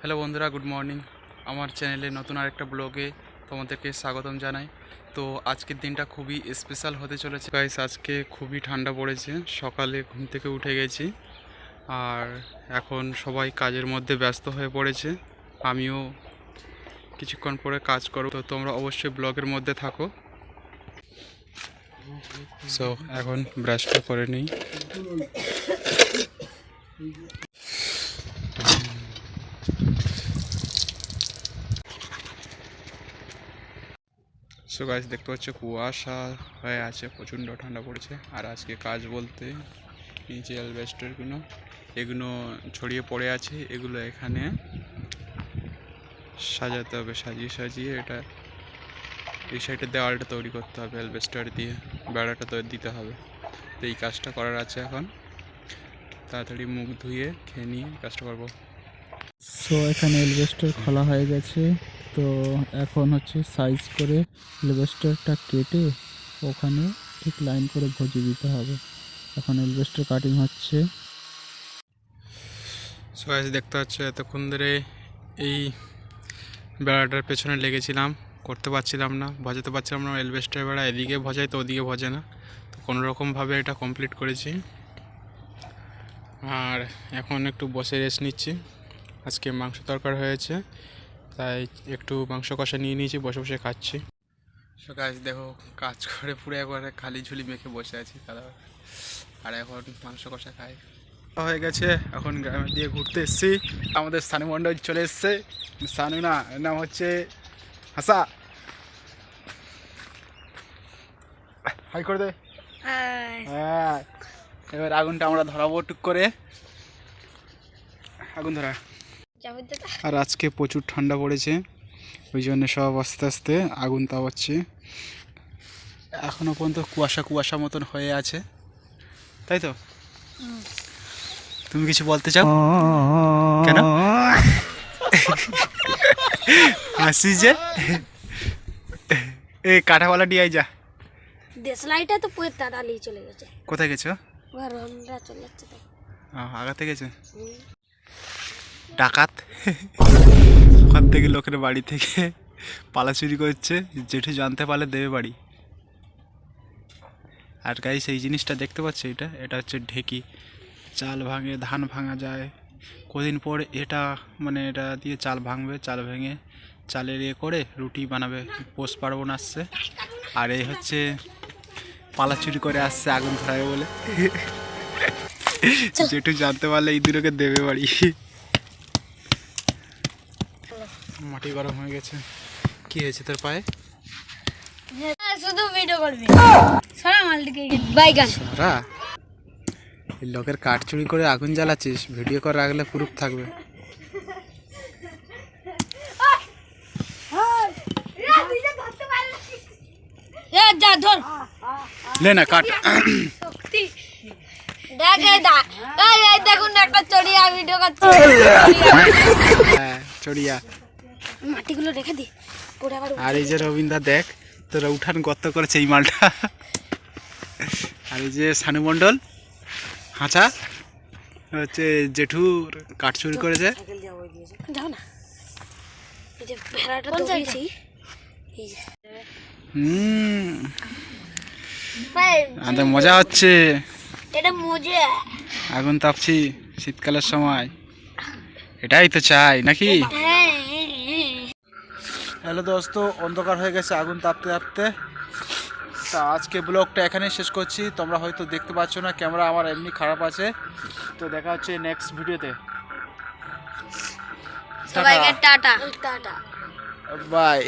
Hello বন্ধুরা, good morning. আমার চ্যানেলে নতুন আরেকটা ব্লগে তোমাদেরকে স্বাগতম জানাই। তো আজকের দিনটা খুবই স্পেশাল হতে চলেছে গাইস। আজকে খুবই ঠান্ডা পড়েছে, সকালে ঘুম থেকে উঠে গেছি আর এখন সবাই কাজের মধ্যে ব্যস্ত হয়ে পড়েছে। আমিও কিছুক্ষণ পরে কাজ করব, তো তোমরা অবশ্যই ব্লগের মধ্যে থাকো। সো এখন ব্রাশটা করে নিই। সো গাইস, দেখতে পাচ্ছ কুয়াশা হয়ে আছে, প্রচণ্ড ঠান্ডা পড়েছে। আর আজকে কাজ বলতে নিচে অ্যালবেস্টারগুলো এগুলো ছড়িয়ে পড়ে আছে, এগুলো এখানে সাজাতে হবে, সাজিয়ে সাজিয়ে এটা এই সাইডের দেওয়ালটা তৈরি করতে হবে, অ্যালবেস্টার দিয়ে বেড়াটা তো দিতে হবে। তো এই কাজটা করার আছে এখন, তাড়াতাড়ি মুখ ধুয়ে খেয়ে নিয়ে কাজটা করবো। সো এখানে এলবেস্টার খোলা হয়ে গেছে। তো এখন হচ্ছে সাইজ করে এলবেস্টারটা কেটে ওখানে ঠিক লাইন করে ভোজে দিতে হবে। এখন এলবেস্টার কাটিং হচ্ছে। সো গাইস, দেখতে পাচ্ছ এতক্ষণ ধরে এই বেড়াটার পেছনে লেগেছিলাম, করতে পারছিলাম না, ভজাতে পারছিলাম না। এলবেস্টার বেড়া এদিকে ভজাই তো ওদিকে ভজে না, তো কোনোরকমভাবে এটা কমপ্লিট করেছি। আর এখন একটু বসে রেস্ট নিচ্ছি। আজকে মাংস তরকারি হয়েছে, তাই একটু মাংস কষা নিয়ে নিয়েছি, বসে বসে খাচ্ছি। সো গাইস, দেখো কাজ করে পুরো একবারে খালি ঝুলি মেখে বসে আছি দাদা। আর এখন মাংস কষা খাই হয়ে গেছে। এখন গ্রামের দিয়ে ঘুরতে এসেছি, আমাদের সানু মণ্ডল চলে এসছে। সানু না, এর নাম হচ্ছে হাসা। হাই করে দে। হ্যাঁ, এবার আগুনটা আমরা ধরাবো টুক করে। আগুন ধরা। আর আজকে প্রচুর ঠান্ডা পড়েছে, ওই জন্য সব আস্তে আস্তে আগুন তাওয়াচ্ছে। এখনো পর্যন্ত কুয়াশা কুয়াশা মতন হয়ে আছে, তাই তো? তুমি কিছু বলতে চাও? কেন হাসি যে? এই কাঁঠাওয়ালা ডিয়াই যা। দেশলাইটা তো পুরো তাড়াতাড়ি চলে গেছে। কোথায় গেছো? আমরা চলে যাচ্ছে তো। আগাতে গেছে ডাকাত। ওখান থেকে লোকের বাড়ি থেকে পালা চুরি করছে, জেঠু জানতে পারলে দেবে বাড়ি। আর গাইস, এই জিনিসটা দেখতে পাচ্ছ, এটা হচ্ছে ঢেকি। চাল ভাঙে, ধান ভাঙা যায়। কদিন পর এটা এটা দিয়ে চাল ভাঙবে, চাল ভেঙে চালের করে রুটি বানাবে। পৌষ পার্বণ আসছে, আর এই হচ্ছে পালা চুরি করে আসছে আগুন ধরাবে বলে। জেঠু জানতে পারলে এই দুটোকে দেবে বাড়ি। মাটি গরম হয়ে গেছে। কি হয়েছে তোর পায়ে? শুধু ভিডিও করবি সারা মালটিকে বাইগান সারা এই লোকের কাঠ চুরি করে আগুন জ্বালাচ্ছিস, ভিডিও করে রাখলে প্রুফ থাকবে। যা ধর লে না কাঠ। দেখ এই দেখুন একটা চড়িয়া ভিডিও করছে। হ্যাঁ, চড়িয়া। মাটিগুলো রেখে দি। আর এই যে রবীন্দ্র, দেখ তোরা উঠান গর্ত করেছে এই মালটা। আর এই যে সানু মণ্ডল হাঁচা হচ্ছে জেঠুর কাঠ চুরি করেছে। যাও না, এই যে ভেড়াটা দৌড়িয়েছি। আমাদের মজা হচ্ছে, এটা মজা। আগুন তাপছি শীতকালের সময়, এটাই তো চাই নাকি? হ্যালো দোস্ত, অন্ধকার হয়ে গেছে আগুন তাপতে তাপতে। তা আজকে ব্লগটা এখানেই শেষ করছি। তোমরা হয়তো দেখতে পাচ্ছ না, ক্যামেরা আমার এমনি খারাপ আছে। তো দেখা হচ্ছে নেক্সট ভিডিওতে। সবাইকে টাটা টাটা বাই।